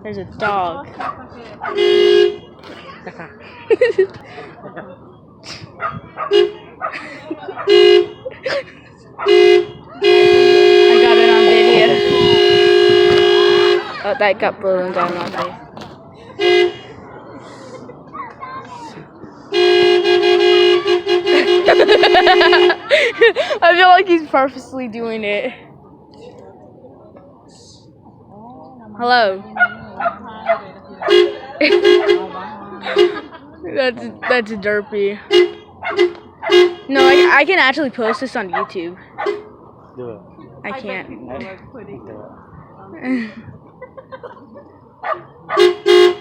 There's a dog. I got it on video. Oh, that got balloons on my face. I feel like he's purposely doing it. Hello. That's derpy. No, I can actually post this on YouTube. Do it. I can't. Do it.